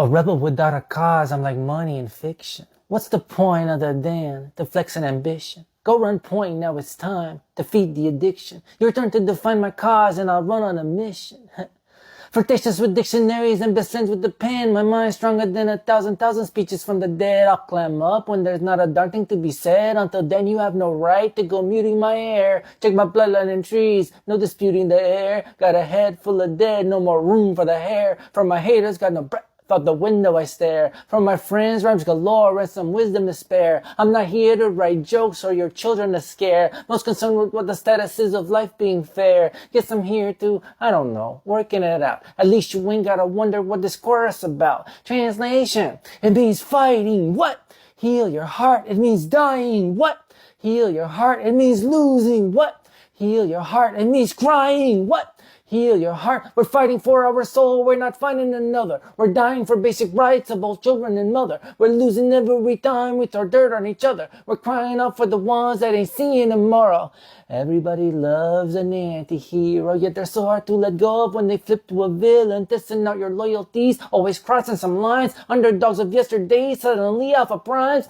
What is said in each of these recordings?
A rebel without a cause, I'm like money in fiction. What's the point other than to flex an ambition? Go run point, now it's time to feed the addiction. Your turn to define my cause and I'll run on a mission. Flirtatious with dictionaries and best friends with the pen. My mind's stronger than 1,000 speeches from the dead. I'll clam up when there's not a darn thing to be said. Until then you have no right to go muting my air. Check my bloodline in trees, no disputing the air. Got a head full of dead, no more room for the hair. For my haters, got no breath. Out the window I stare. From my friends, rhymes galore and some wisdom to spare. I'm not here to write jokes or your children to scare. Most concerned with what the status is of life being fair. Guess I'm here to, I don't know, working it out. At least you ain't gotta wonder what this chorus about. Translation, it means fighting. What? Heal your heart, it means dying. What? Heal your heart, it means losing. What? Heal your heart, it means crying. What? Heal your heart. We're fighting for our soul. We're not finding another. We're dying for basic rights of both children and mother. We're losing every time we throw dirt on each other. We're crying out for the ones that ain't seeing tomorrow. Everybody loves an anti-hero, yet they're so hard to let go of when they flip to a villain. Testing out your loyalties, always crossing some lines. Underdogs of yesterday, suddenly alpha primes.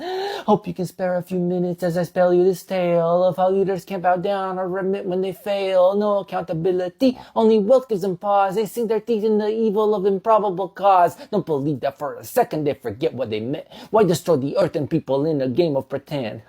Hope you can spare a few minutes as I spell you this tale of how leaders can't bow down or admit when they fail. No accountability, only wealth gives them pause. They sink their teeth in the evil of improbable cause. Don't believe that for a second, they forget what they meant. Why destroy the earth and people in a game of pretend?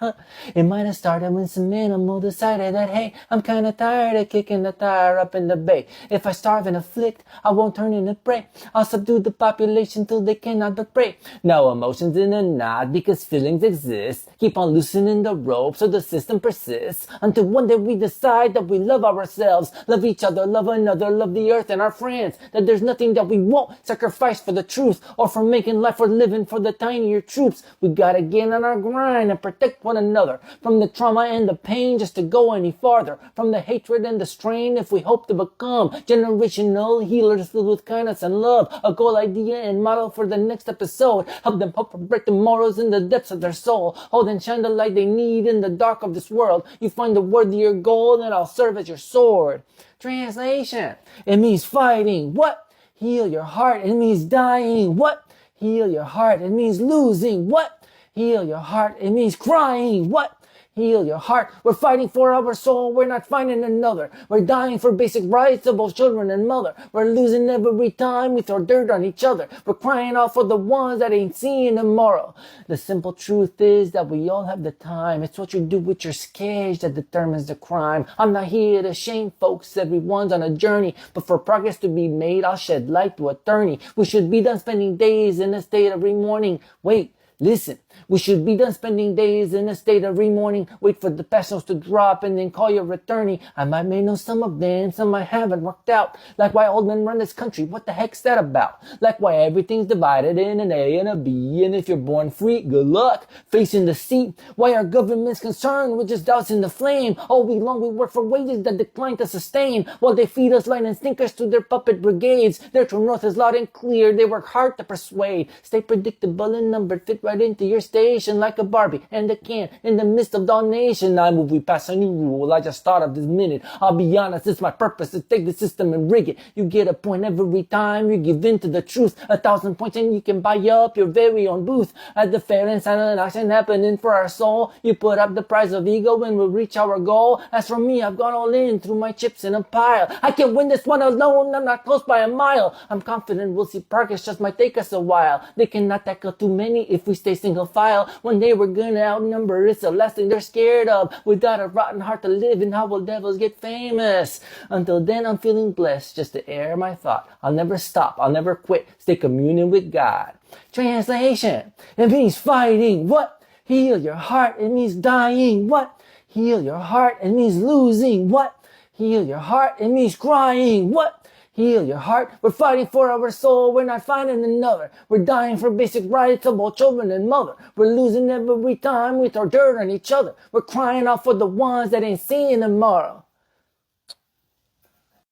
It might have started when some animal decided that, hey, I'm kinda tired of kicking the tire up in the bay. If I starve and afflict, I won't turn into prey. I'll subdue the population till they cannot but pray. Now emotions in a knot because feelings exist. Keep on loosening the rope so the system persists. Until one day we decide that we love ourselves, love each other, love another, love the earth and our friends. That there's nothing that we won't sacrifice for the truth or for making life worth living for the tinier troops. We gotta get on our grind and protect one another from the trauma and the pain just to go any farther. From the hatred and the strain if we hope to become generational healers filled with kindness and love. A goal, idea, and model for the next episode. Help them hope and break the morals in the depths of their soul. Hold and shine the light they need in the dark of this world. You find the worthier goal and I'll serve as your sword. Translation, it means fighting. What? Heal your heart, it means dying. What? Heal your heart, it means losing. What? Heal your heart, it means crying. What? Heal your heart. We're fighting for our soul. We're not finding another. We're dying for basic rights of both children and mother. We're losing every time we throw dirt on each other. We're crying out for the ones that ain't seeing tomorrow. The simple truth is that we all have the time. It's what you do with your sketch that determines the crime. I'm not here to shame folks. Everyone's on a journey. But for progress to be made, I'll shed light to attorney. We should be done spending days in a state of re-mourning. Wait. Listen, we should be done spending days in a state of re-mourning. Wait for the pesos to drop and then call your attorney. I might may know some of them, some I haven't worked out. Like why old men run this country, what the heck's that about? Like why everything's divided in an A and a B. And if you're born free, good luck facing the seat. Why are governments concerned with just dousing the flame? All week long we work for wages that decline to sustain. While they feed us lightning stinkers to their puppet brigades. Their true north is loud and clear, they work hard to persuade. Stay predictable and numbered, fit right into your station like a Barbie and a can in the midst of damnation. I move, we pass a new rule. I just thought of this minute. I'll be honest, it's my purpose to take the system and rig it. You get a point every time you give in to the truth. 1,000 points and you can buy up your very own booth. At the fair and silent action happening for our soul. You put up the price of ego and we'll reach our goal. As for me, I've gone all in through my chips in a pile. I can win this one alone, I'm not close by a mile. I'm confident we'll see progress, just might take us a while. They cannot tackle too many if we stay single file. One day we're gonna outnumber, it's the last thing they're scared of. Without a rotten heart to live in, how will devils get famous? Until then I'm feeling blessed just to air my thought. I'll never stop, I'll never quit, stay communing with God. Translation, it means fighting. What? Heal your heart, it means dying. What? Heal your heart, it means losing. What? Heal your heart, it means crying. What? Heal your heart. We're fighting for our soul. We're not finding another. We're dying for basic rights of both children and mother. We're losing every time we throw dirt on each other. We're crying out for the ones that ain't seeing tomorrow.